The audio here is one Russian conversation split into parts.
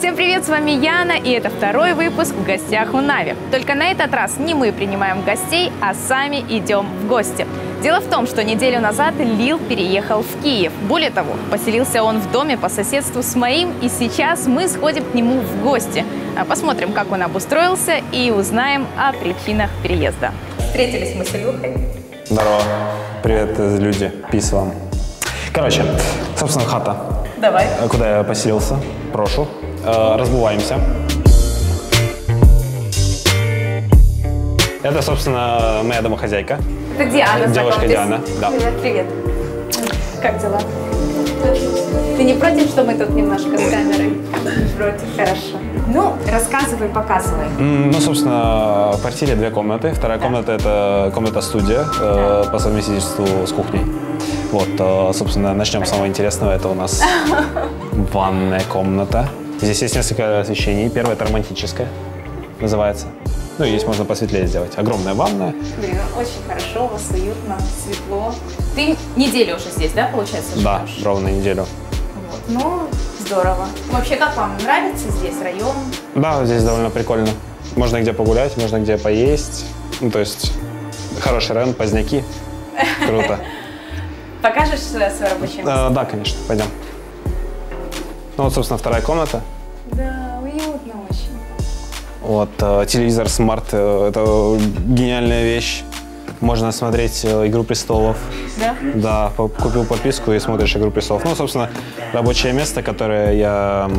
Всем привет, с вами Яна, и это второй выпуск «В гостях у Нави». Только на этот раз не мы принимаем гостей, а сами идем в гости. Дело в том, что неделю назад Лил переехал в Киев. Более того, поселился он в доме по соседству с моим, и сейчас мы сходим к нему в гости. Посмотрим, как он обустроился, и узнаем о причинах переезда. Встретились мы с Илюхой. Здорово. Привет, люди. Пис вам. Короче, собственно, хата. Давай. Куда я поселился. Прошу. Разбываемся. Это, собственно, моя домохозяйка. Это Диана. Девушка Диана, да. Привет, привет. Как дела? Ты не против, что мы тут немножко с камерой? Не против, хорошо. Ну, рассказывай, показывай. Ну, собственно, в квартире 2 комнаты. Вторая комната – это комната-студия по совместительству с кухней. Вот, собственно, начнем с самого интересного. Это у нас ванная комната. Здесь есть несколько освещений. Первое – это романтическое, называется. Ну, здесь можно посветлее сделать. Огромная ванная. Блин, очень хорошо, у вас уютно, светло. Ты неделю уже здесь, да, получается, живешь? Да, ровно неделю. Вот. Ну, здорово. Вообще, как вам нравится здесь район? Да, здесь довольно прикольно. Можно где погулять, можно где поесть. Ну, то есть, хороший район, поздняки. Круто. Покажешь свое рабочее место? Да, конечно, пойдем. Ну, вот, собственно, вторая комната. Да, уютно очень. Вот, телевизор смарт, это гениальная вещь. Можно смотреть «Игру престолов». Да? Да, купил подписку и смотришь «Игру престолов». Ну, собственно, рабочее место, которое я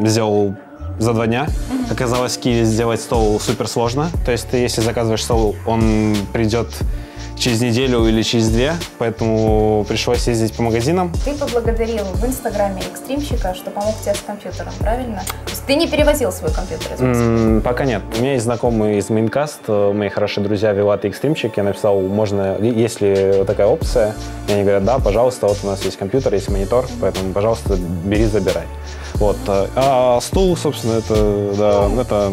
сделал за 2 дня. Оказалось, в Киеве сделать стол супер сложно. То есть ты, если заказываешь стол, он придет через неделю или через 2, поэтому пришлось ездить по магазинам. Ты поблагодарил в Инстаграме экстримщика, что помог тебе с компьютером, правильно? То есть ты не перевозил свой компьютер из Москвы? Пока нет. У меня есть знакомый из Майнкаст, мои хорошие друзья Вилат и экстримщик. Я написал, можно, есть ли такая опция? И они говорят, да, пожалуйста, вот у нас есть компьютер, есть монитор, поэтому, пожалуйста, бери, забирай. Вот. А стул, собственно, это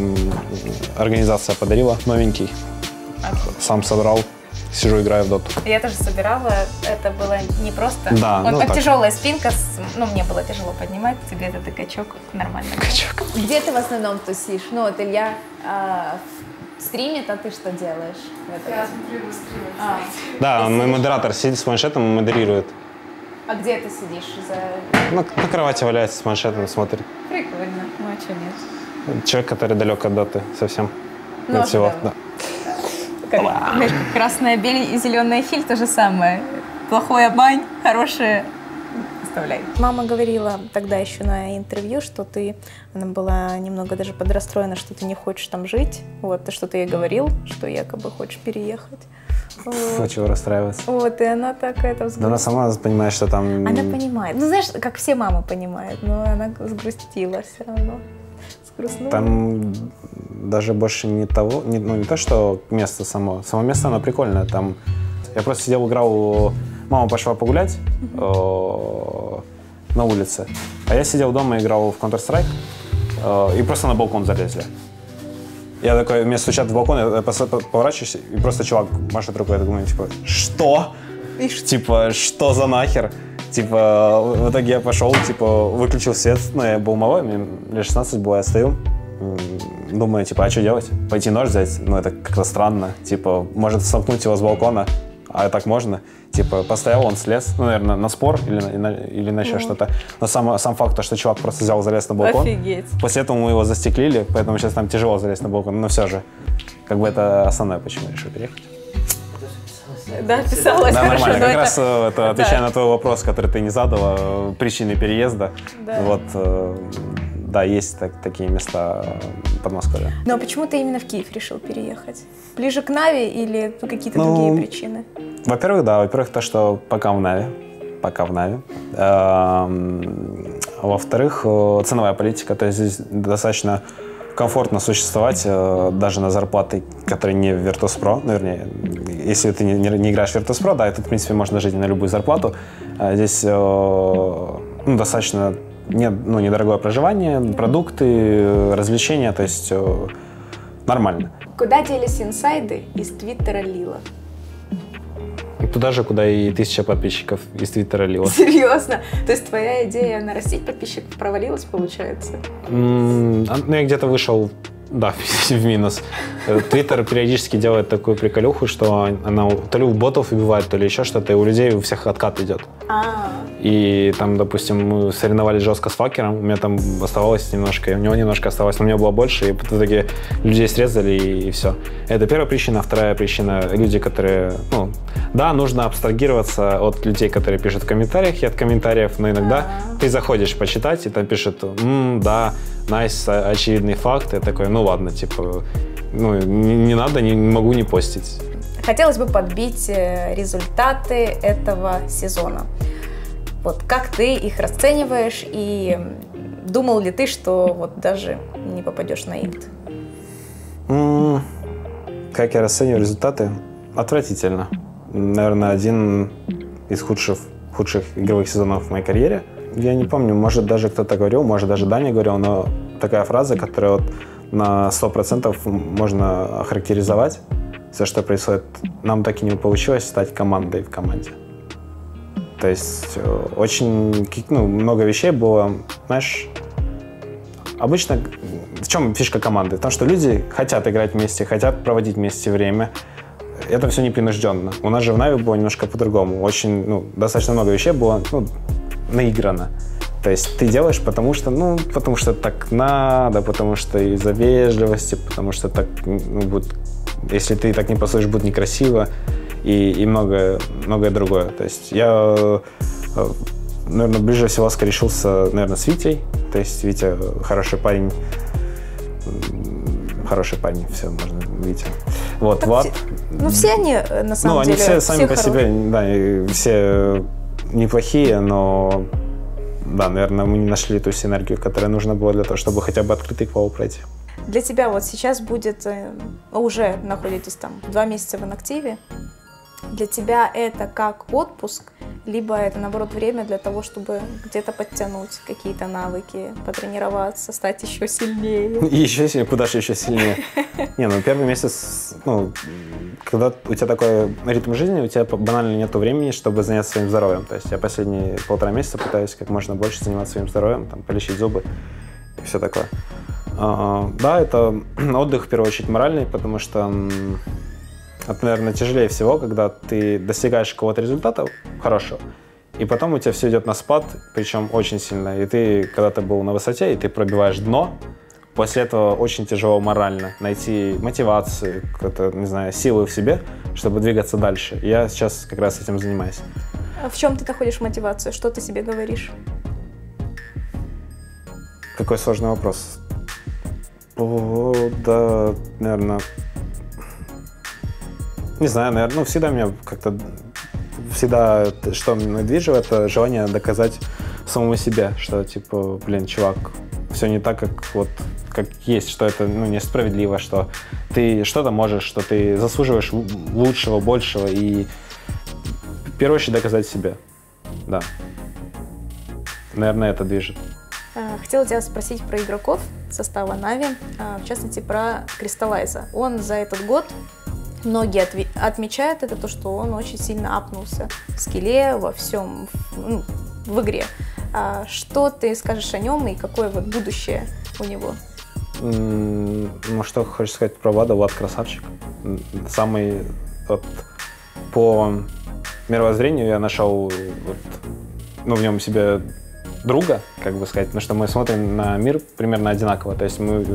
организация подарила, новенький. Сам собрал. Сижу, играю в доту. Я тоже собирала, это было не просто. Да, вот ну так так. Тяжелая спинка, ну мне было тяжело поднимать, тебе этот качок нормально. Качок. Где ты в основном тусишь? Ну вот Илья стримит, а ты что делаешь? Я смотрю стримы. Да, мой модератор сидит с планшетом и модерирует. А где ты сидишь? На кровати валяется с планшетом, смотрит. Прикольно, ну а что нет? Человек, который далек от доты совсем. Ну, от всего. да. Да. Знаешь, как красная бель и зеленая хиль, то же самое. Плохая бань, хорошая оставляй. Мама говорила тогда еще на интервью, что она была немного даже подрастроена, что ты не хочешь там жить. Вот, что ты ей говорил, что якобы хочешь переехать. Вот. Чего расстраиваться? Вот, и она так это взгрустила. Да она сама понимает, что там... Она понимает. Ну, знаешь, как все мамы понимают, но она сгрустила все равно. Сгрустнула. Там даже больше не то, что место само. Само место, оно прикольное. Там я просто сидел, играл, мама пошла погулять на улице, а я сидел дома, играл в Counter-Strike, и просто на балкон залезли. Я такой, меня стучат в балкон, я поворачиваюсь, и просто чувак машет рукой, я думаю, типа, что? Типа, что за нахер? Типа, в итоге я пошел, типа, выключил свет, ну, я был малой, мне лет 16 было, я стою, думаю, типа, а что делать? Пойти нож взять? Ну, это как-то странно, типа, может столкнуть его с балкона, а так можно? Типа, постоял, он слез, ну, наверное, на спор или на еще что-то, но сам факт, что чувак просто взял, залез на балкон. Офигеть. После этого мы его застеклили, поэтому сейчас там тяжело залезть на балкон, но все же, как бы это основное, почему я решил переехать. Да, писалась. Да, хорошо, нормально. но Как раз это, отвечая на твой вопрос, который ты не задала, причины переезда. Да. Вот, да, есть такие места в Подмосковье. Но почему ты именно в Киев решил переехать? Ближе к Нави или какие-то другие причины? Во-первых, да. Во-первых, то, что пока в Нави. Во-вторых, ценовая политика. То есть здесь достаточно комфортно существовать даже на зарплаты, которые не в Virtus.pro, ну, вернее, если ты не играешь в Virtus.pro, да, и тут, в принципе, можно жить на любую зарплату. Здесь достаточно недорогое проживание, продукты, развлечения, то есть нормально. Куда делись инсайды из твиттера Лила? Туда же, куда и 1000 подписчиков из Твиттера лило. Серьезно? То есть твоя идея нарастить подписчиков провалилась, получается? Ну, я где-то вышел, да, в минус. Твиттер периодически делает такую приколюху, что она то ли у ботов убивает, то ли еще что-то, и у людей у всех откат идет. И там, допустим, мы соревновались жестко с факером, у меня там оставалось немножко, и у него немножко оставалось, но у меня было больше, и в итоге людей срезали, и все. Это первая причина. Вторая причина — люди, которые, ну, да, нужно абстрагироваться от людей, которые пишут в комментариях, и от комментариев, но иногда ты заходишь почитать, и там пишут, да, найс, очевидный факт, и такой, ну ладно, типа, ну, не надо, не могу не постить. Хотелось бы подбить результаты этого сезона. Вот как ты их расцениваешь, и думал ли ты, что вот даже не попадешь на Ильт? Как я расцениваю результаты? Отвратительно. Наверное, один из худших игровых сезонов в моей карьере. Я не помню, может, даже кто-то говорил, может, даже Даня говорил, но такая фраза, которая вот на 100% можно охарактеризовать все, что происходит. Нам так и не получилось стать командой в команде. То есть очень много вещей было, знаешь, обычно в чем фишка команды? В том, что люди хотят играть вместе, хотят проводить вместе время. Это все непринужденно. У нас же в Нави было немножко по-другому. Очень, достаточно много вещей было наиграно. То есть ты делаешь потому что так надо, потому что из-за вежливости, потому что так, если ты так не послушаешь, будет некрасиво. И многое другое. То есть я, наверное, ближе всего скорешился, наверное, с Витей. То есть Витя хороший парень, все, можно Витя. Вот, Влад. Все они, на самом деле, они все сами по себе, да, и все неплохие, но, да, наверное, мы не нашли ту синергию, которая нужна была для того, чтобы хотя бы открытый квал пройти. Для тебя вот сейчас будет, уже находитесь там 2 месяца в инактиве. Для тебя это как отпуск, либо это, наоборот, время для того, чтобы где-то подтянуть какие-то навыки, потренироваться, стать еще сильнее? Еще сильнее? Куда же еще сильнее? Первый месяц, когда у тебя такой ритм жизни, у тебя банально нет времени, чтобы заняться своим здоровьем. То есть я последние 1,5 месяца пытаюсь как можно больше заниматься своим здоровьем, там, полечить зубы и все такое. Да, это отдых, в первую очередь, моральный, потому что это, наверное, тяжелее всего, когда ты достигаешь какого-то результата хорошего, и потом у тебя все идет на спад, причем очень сильно. И ты, когда ты был на высоте, и ты пробиваешь дно, после этого очень тяжело морально найти мотивацию, не знаю, силы в себе, чтобы двигаться дальше. Я сейчас как раз этим занимаюсь. А в чем ты находишь мотивацию? Что ты себе говоришь? Какой сложный вопрос. Да, наверное... Не знаю, наверное, всегда меня как-то... Всегда, что меня движет, это желание доказать самому себе, что, типа, блин, чувак, все не так, как есть, что это, несправедливо, что ты что-то можешь, что ты заслуживаешь лучшего, большего, и в первую очередь доказать себе, да. Наверное, это движет. Хотела тебя спросить про игроков состава Нави, в частности, про Кристаллайза. Он за этот год... Многие отмечают это, то, что он очень сильно апнулся в скилле, во всем, в игре. Что ты скажешь о нем и какое вот будущее у него? Что хочешь сказать про Влада? Влад красавчик. Самый, по мировоззрению я нашел в нем себе друга, как бы сказать, потому что мы смотрим на мир примерно одинаково. То есть мы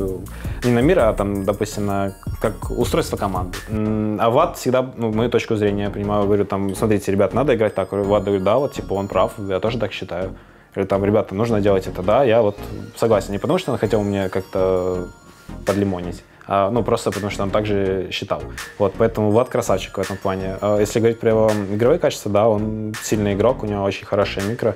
не на мир, а там, допустим, на как устройство команды. А Влад всегда, мою точку зрения, понимаю, говорю, там, смотрите, ребят, надо играть так. Влад говорит, да, вот, типа, он прав, я тоже так считаю. Говорю, там, ребята, нужно делать это, да, я вот согласен. Не потому, что он хотел мне как-то подлимонить, просто потому, что он также считал. Вот, поэтому Влад красавчик в этом плане. Если говорить про его игровые качества, да, он сильный игрок, у него очень хорошее микро.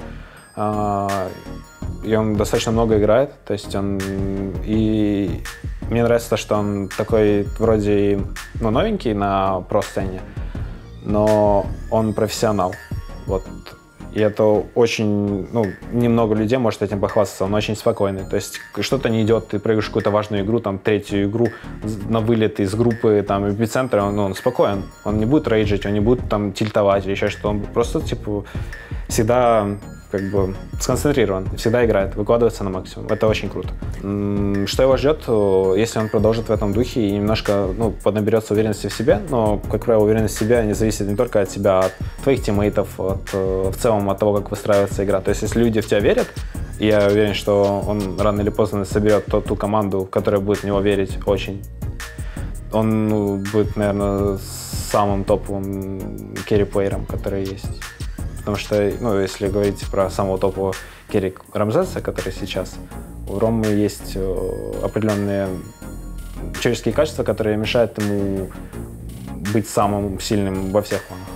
И он достаточно много играет, то есть и мне нравится то, что он такой вроде новенький на про-сцене, но он профессионал. Вот. И это очень, ну, немного людей может этим похвастаться, он очень спокойный. То есть что-то не идет, ты прыгаешь какую-то важную игру, там, третью игру на вылет из группы, там, эпицентра, он спокоен. Он не будет рейджить, он не будет там тильтовать или еще что-то. Он просто, типа, всегда как бы сконцентрирован, всегда играет, выкладывается на максимум. Это очень круто. Что его ждет, если он продолжит в этом духе и немножко, ну, поднаберется уверенности в себе, но, как правило, уверенность в себе не зависит не только от тебя, а от твоих тиммейтов, в целом от того, как выстраивается игра. То есть, если люди в тебя верят, и я уверен, что он рано или поздно соберет ту команду, которая будет в него верить очень, он, ну, будет, наверное, самым топовым керри-плеером, который есть. Потому что, ну, если говорить про самого топового керри Рамзеса, который сейчас, у Ромы есть определенные человеческие качества, которые мешают ему быть самым сильным во всех планах.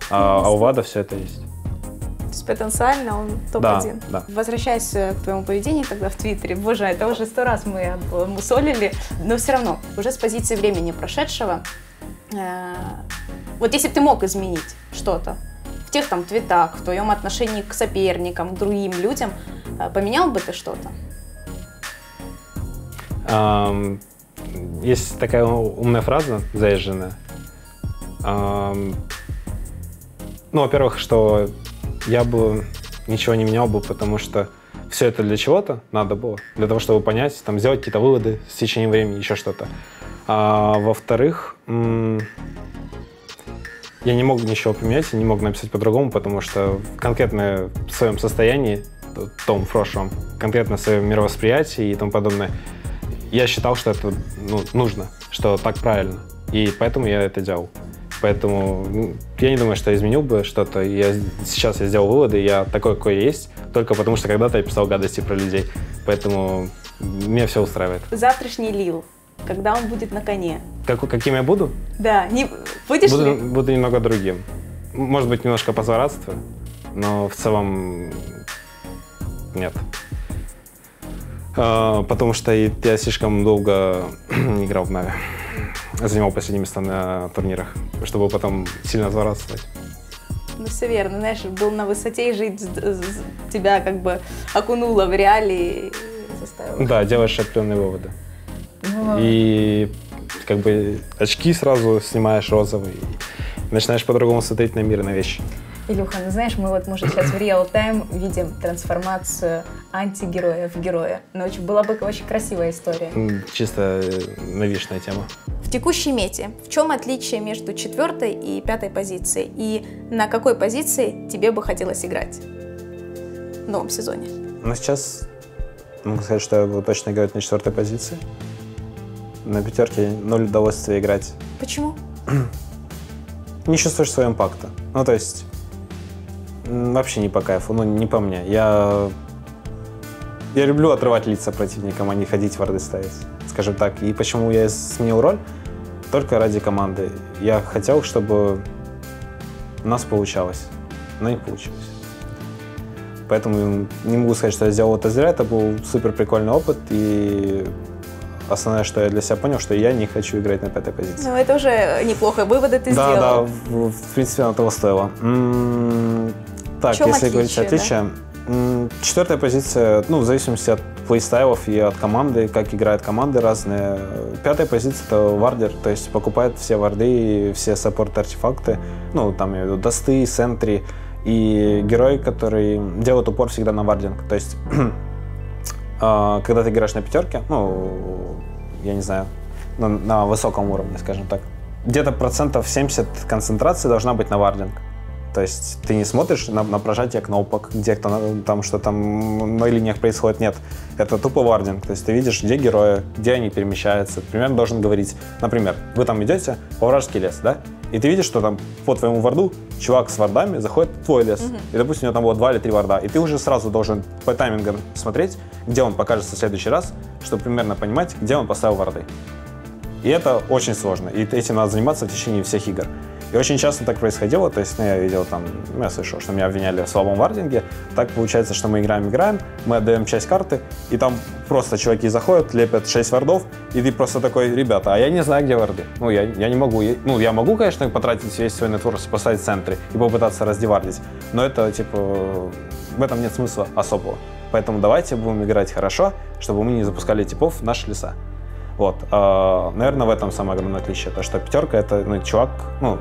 А у Вада все это есть. То есть потенциально он топ-1. Да. Возвращаясь к твоему поведению тогда в Твиттере, боже, это уже 100 раз мы мусолили, но все равно, уже с позиции времени прошедшего, вот если бы ты мог изменить что-то в тех там твитах, в твоем отношении к соперникам, к другим людям, поменял бы ты что-то? Есть такая умная фраза, заезженная. Ну, во-первых, что я бы ничего не менял бы, потому что все это для чего-то надо было, для того, чтобы понять, там, сделать какие-то выводы с течением времени, еще что-то. А во-вторых, я не мог ничего поменять, не мог написать по-другому, потому что конкретно в своем состоянии, том прошлом, конкретно в своем мировосприятии и тому подобное, я считал, что это, ну, нужно, что так правильно. И поэтому я это делал. Поэтому я не думаю, что я изменил бы что-то. Сейчас я сделал выводы, я такой, какой я есть, только потому что когда-то я писал гадости про людей. Поэтому меня все устраивает. Завтрашний Лил, когда он будет на коне? Каким я буду? Да, будешь ли? Буду немного другим. Может быть, немножко позлорадствую, но в целом нет. Потому что я слишком долго играл в Нави. Занимал последние места на турнирах, чтобы потом сильно злорадствовать. Ну, все верно. Знаешь, был на высоте, и жить тебя как бы окунуло в реалии и заставило. Да, делаешь определенные выводы. И как бы очки сразу снимаешь розовые и начинаешь по-другому смотреть на мир и на вещи. Илюха, ну знаешь, мы может сейчас в реал-тайм видим трансформацию антигероя в героя. Но была бы очень красивая история. Чисто навишная тема. В текущей мете в чем отличие между 4-й и 5-й позицией? И на какой позиции тебе бы хотелось играть в новом сезоне? Ну, сейчас могу сказать, что я буду точно играть на 4-й позиции. На 5-ке 0 удовольствия играть. Почему? Не чувствуешь своего импакта. Ну, то есть вообще не по кайфу, ну, не по мне. Я люблю отрывать лица противникам, а не ходить варды ставить, скажем так. И почему я сменил роль? Только ради команды. Я хотел, чтобы у нас получалось, но не получилось. Поэтому не могу сказать, что я сделал это зря. Это был супер прикольный опыт. И основное, что я для себя понял, что я не хочу играть на 5-й позиции. Ну, это уже неплохо. Выводы ты сделал. Да, в принципе, оно того стоило. Так, если говорить отличия, 4-я позиция, ну, в зависимости от плейстайлов и от команды, как играют команды разные. 5-я позиция — это вардер, то есть покупает все варды и все саппорт-артефакты, ну, там, я имею в виду, досты, сентри, и герой, который делает упор всегда на вардинг. То есть, когда ты играешь на 5-ке, ну, я не знаю, на высоком уровне, скажем так, где-то 70% концентрации должна быть на вардинг. То есть ты не смотришь на прожатие кнопок, где там что там на линиях происходит, нет. Это тупо вардинг. То есть ты видишь, где герои, где они перемещаются. Примерно должен говорить, например, вы там идете по вражеский лес, да? И ты видишь, что там по твоему варду чувак с вардами заходит в твой лес. И, допустим, у него там было 2 или 3 варда. И ты уже сразу должен по таймингам смотреть, где он покажется в следующий раз, чтобы примерно понимать, где он поставил варды. И это очень сложно. И этим надо заниматься в течение всех игр. И очень часто так происходило, то есть, ну, я видел там, ну, я слышал, что меня обвиняли в слабом вардинге. Так получается, что мы играем, мы отдаем часть карты, и там просто чуваки заходят, лепят 6 вардов, и ты просто такой, ребята, а я не знаю, где варды. Ну, я не могу, ну, я могу, конечно, потратить весь свой нетворк, поставить в центре и попытаться раздевардить, но это, типа, в этом нет смысла особого. Поэтому давайте будем играть хорошо, чтобы мы не запускали типов в наши леса. Вот, наверное, в этом самое огромное отличие, то что пятерка — это, ну, чувак, ну,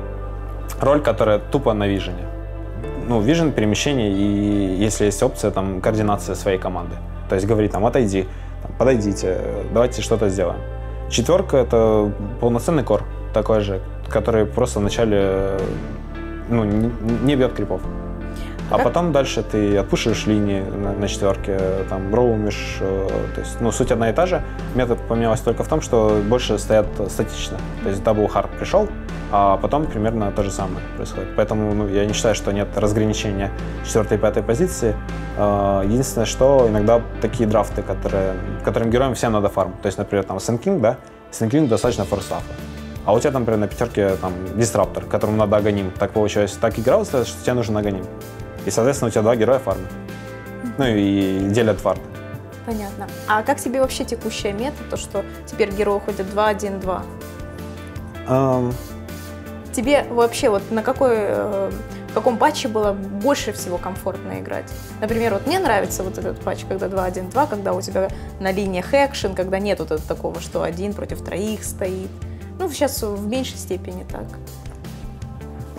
роль, которая тупо на вижене. Ну, вижен, перемещение и, если есть опция, там, координация своей команды. То есть говорить там, отойди, там, подойдите, давайте что-то сделаем. Четверка — это полноценный кор, такой же, который просто вначале, ну, не бьет крипов. А потом дальше ты отпушиваешь линии на четверке, там, роумишь, то есть, ну, суть одна и та же. Метод поменялась только в том, что больше стоят статично. То есть double hard пришел, а потом примерно то же самое происходит. Поэтому, ну, я не считаю, что нет разграничения 4-й и 5-й позиции. Единственное, что иногда такие драфты, которым героям всем надо фарм. То есть, например, там Sand King, да, Sand King достаточно форстафа. А у тебя, там, например, на пятерке там дистраптор, которому надо агоним. Так получилось, так игра устроилась, что тебе нужен агоним. И, соответственно, у тебя 2 героя фармят. Ну и делят фарм. Понятно. А как тебе вообще текущая мета, то, что теперь герои ходят 2-1-2? Тебе вообще вот на в каком патче было больше всего комфортно играть? Например, вот мне нравится вот этот патч, когда 2-1-2, когда у тебя на линиях экшен, когда нет вот такого, что 1 против 3 стоит. Ну, сейчас в меньшей степени так.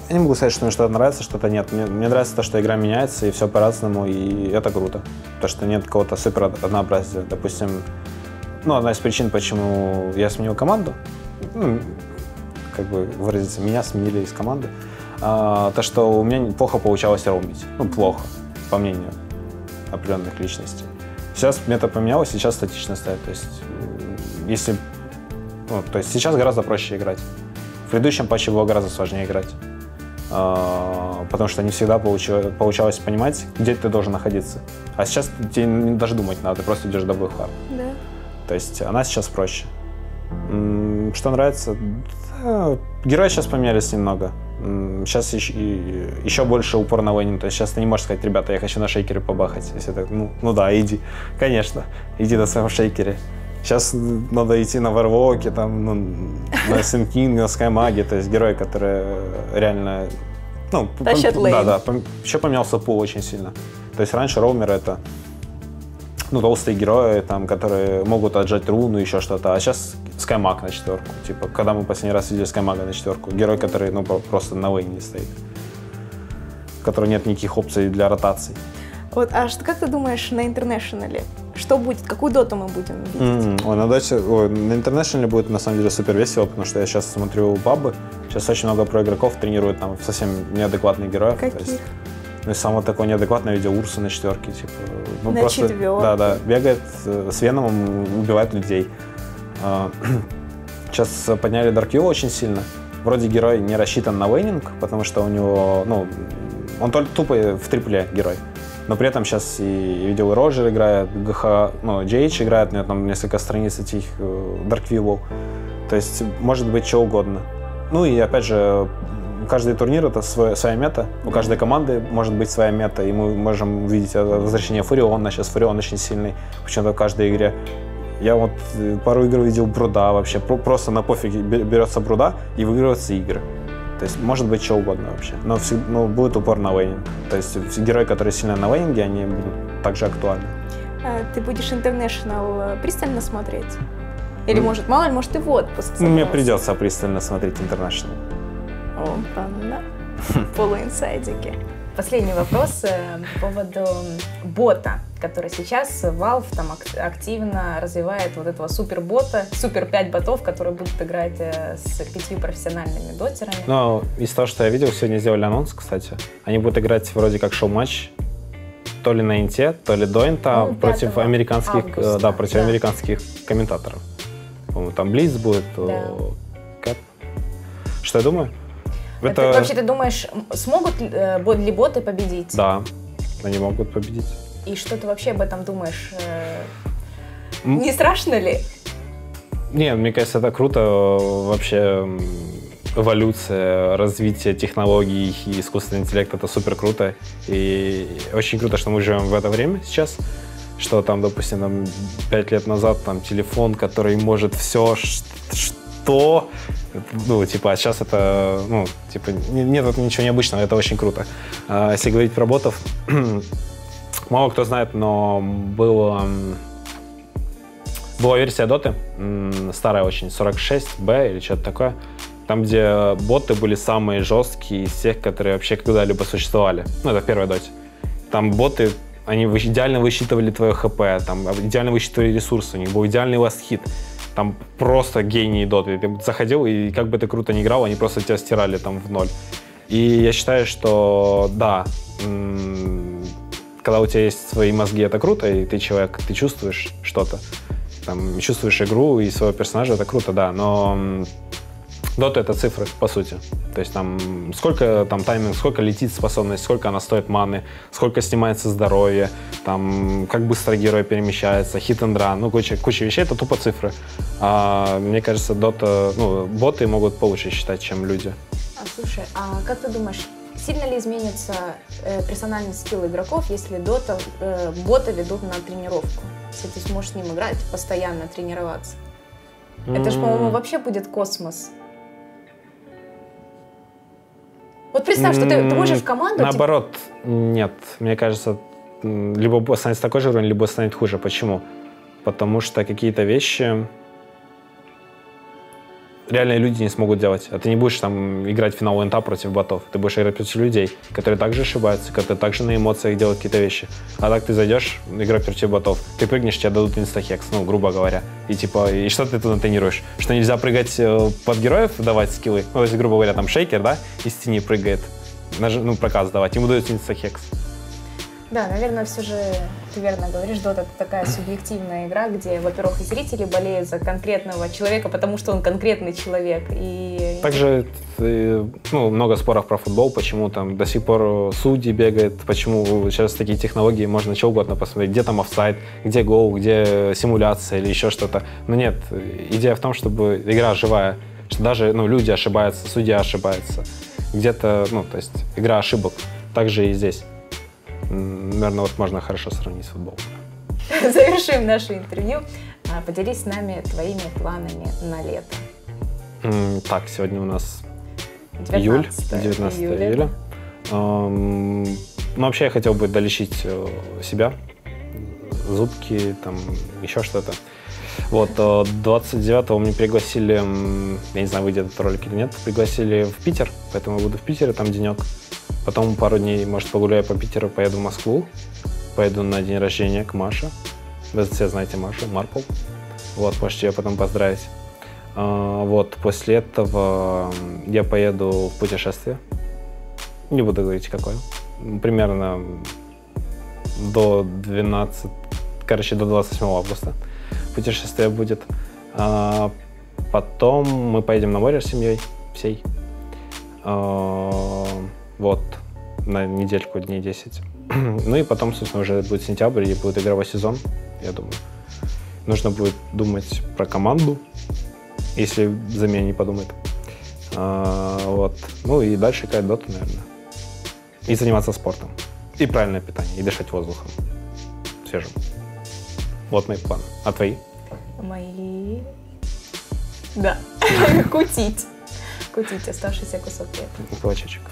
Я не могу сказать, что мне что-то нравится, что-то нет. Мне нравится то, что игра меняется, и все по-разному, и это круто. То, что нет какого-то супер однообразия. Допустим, ну, одна из причин, почему я сменил команду, ну, как бы выразиться, меня сменили из команды, то, что у меня плохо получалось роумить. Ну, плохо, по мнению определенных личностей. Сейчас мета поменялась, сейчас статично стоит. То есть, если, ну, то есть сейчас гораздо проще играть. В предыдущем патче было гораздо сложнее играть. Потому что не всегда получалось понимать, где ты должен находиться. А сейчас тебе даже думать надо, ты просто идешь double hard. Да. То есть она сейчас проще. Что нравится? Да, герои сейчас поменялись немного. Сейчас еще больше упор на лейнинг. То есть сейчас ты не можешь сказать, ребята, я хочу на шейкере побахать. Если так, ну да, иди. Конечно, иди на своем шейкере. Сейчас надо идти на Варвоке, там, ну, на Sand King, на Скаймаге, то есть герои, которые реально, ну, тащат лейн. Да, еще поменялся пул очень сильно. То есть раньше роумеры — это, ну, толстые герои, там, которые могут отжать руну, еще что-то, а сейчас Скаймаг на четверку. Типа, когда мы последний раз видели Скаймага на четверку, герой, который, ну, просто на лейне стоит, у которого нет никаких опций для ротаций. Вот, а как ты думаешь на интернешнале? Что будет? Какую доту мы будем видеть? На интернешнале будет на самом деле супер весело, потому что я сейчас смотрю бабы. Сейчас очень много проигроков тренируют там совсем неадекватных героев. Каких? То есть, ну, самое такое неадекватное видео Урса на четверке. Типа, ну, на просто, четверке? Да, бегает с Веномом, убивает людей. Сейчас подняли Дарквилла очень сильно. Вроде герой не рассчитан на лейнинг, потому что у него, ну, он только тупо в трипле герой. Но при этом сейчас и видел, Роджер играет, ну, GH играет, у него там несколько страниц этих Дарквиллов. То есть может быть что угодно. Ну и опять же, каждый турнир — это своя мета. У каждой команды может быть своя мета. И мы можем увидеть возвращение Фуриона. Сейчас Фурион очень сильный, почему-то в каждой игре. Я вот пару игр видел Бруда вообще. Просто на пофиге берется Бруда и выигрываются игры. То есть может быть что угодно вообще, но будет упор на лейнинг. То есть герои, которые сильно на лейнинге, они будут также актуальны. Ты будешь International пристально смотреть? Или мало ли, может, ты в отпуск собрался? Мне придется пристально смотреть International. Опа-на. Полуинсайдики. Последний вопрос по поводу бота, который сейчас Valve там активно развивает вот этого супербота, супер 5 ботов, которые будут играть с 5 профессиональными дотерами. Ну, из того, что я видел, сегодня сделали анонс, кстати. Они будут играть вроде как шоу-матч, то ли на инте, то ли до инта, ну, против американских, американских комментаторов. По-моему, там Блиц будет. Да. Что я думаю? Это... Вообще, ты думаешь, смогут ли боты победить? Да, они могут победить. И что ты вообще об этом думаешь? Не страшно ли? Нет, мне кажется, это круто вообще. эволюция, развитие технологий и искусственный интеллект — это супер круто. И очень круто, что мы живем в это время сейчас, что там, допустим, там, 5 лет назад там телефон, который может все, что... Ну, типа, а сейчас это, ну, типа, нет ничего необычного, это очень круто. Если говорить про ботов, мало кто знает, но была версия Доты, старая очень, 46B или что-то такое, там, где боты были самые жесткие из всех, которые вообще когда-либо существовали. Ну, это в первой доте. Там боты, они идеально высчитывали твое ХП, там, идеально высчитывали ресурсы, у них был идеальный ласт-хит. Там просто гении доты. Ты заходил, и как бы ты круто не играл, они просто тебя стирали там в ноль. И я считаю, что да, когда у тебя есть свои мозги, это круто, и ты человек, ты чувствуешь что-то, там, чувствуешь игру и своего персонажа, это круто, да, но дота — это цифры, по сути. То есть там сколько там тайминг, сколько летит способность, сколько она стоит маны, сколько снимается здоровье, там как быстро герой перемещается, hit and run, ну куча вещей, это тупо цифры. Мне кажется, дота, ну, боты могут получше считать, чем люди. Слушай, а как ты думаешь, сильно ли изменится персональный скилл игроков, если боты ведут на тренировку? Если ты сможешь с ним играть, постоянно тренироваться? Это же, по-моему, вообще будет космос. Вот представь, что ты можешь в команду... Наоборот, нет. Мне кажется, либо станет такой же уровень, либо станет хуже. Почему? Потому что какие-то вещи реальные люди не смогут делать. А ты не будешь там играть в финал НТА против ботов. Ты будешь играть против людей, которые также ошибаются, которые также на эмоциях делают какие-то вещи. А так ты зайдешь, играть против ботов, ты прыгнешь, тебе дадут инстахекс, ну, грубо говоря. И типа, и что ты туда тренируешь? Что нельзя прыгать под героев, давать скиллы? Ну, то есть, грубо говоря, там шейкер, да, из тени прыгает, ну, проказ давать, ему дают инстахекс. Да, наверное, все же ты верно говоришь, Дота — это такая субъективная игра, где, во-первых, и зрители болеют за конкретного человека, потому что он конкретный человек. И... Также ну, много споров про футбол, почему там до сих пор судьи бегают, почему сейчас такие технологии, можно что угодно посмотреть, где там офсайд, где гол, где симуляция или еще что-то. Но нет, идея в том, чтобы игра живая, что даже люди ошибаются, судья ошибается. Где-то, ну, то есть игра ошибок. Так же и здесь. Наверное, вот можно хорошо сравнить с футболом. Завершим наше интервью. Поделись с нами твоими планами на лето. Так, сегодня у нас 19 июля. Ну, вообще я хотел бы долечить себя, зубки, там, еще что-то. Вот, 29-го мне пригласили, я не знаю, выйдет этот ролик или нет, пригласили в Питер, поэтому я буду в Питере, там денек. Потом пару дней, может, погуляю по Питеру, поеду в Москву, поеду на день рождения к Маше. Вы все знаете Машу, Марпл. Вот, можете ее потом поздравить. Вот, после этого я поеду в путешествие. Не буду говорить, какое. Примерно до 28 августа путешествие будет. Потом мы поедем на море с семьей всей. Вот, на недельку, дней 10. Ну и потом, собственно, уже будет сентябрь и будет игровой сезон, я думаю. Нужно будет думать про команду, если за меня не подумает. Вот. Ну и дальше играть доту, наверное. И заниматься спортом. И правильное питание, и дышать воздухом свежим. Вот мои планы. А твои? Мои... Да. Кутить. Кутить оставшийся кусок лета. Кулачочек.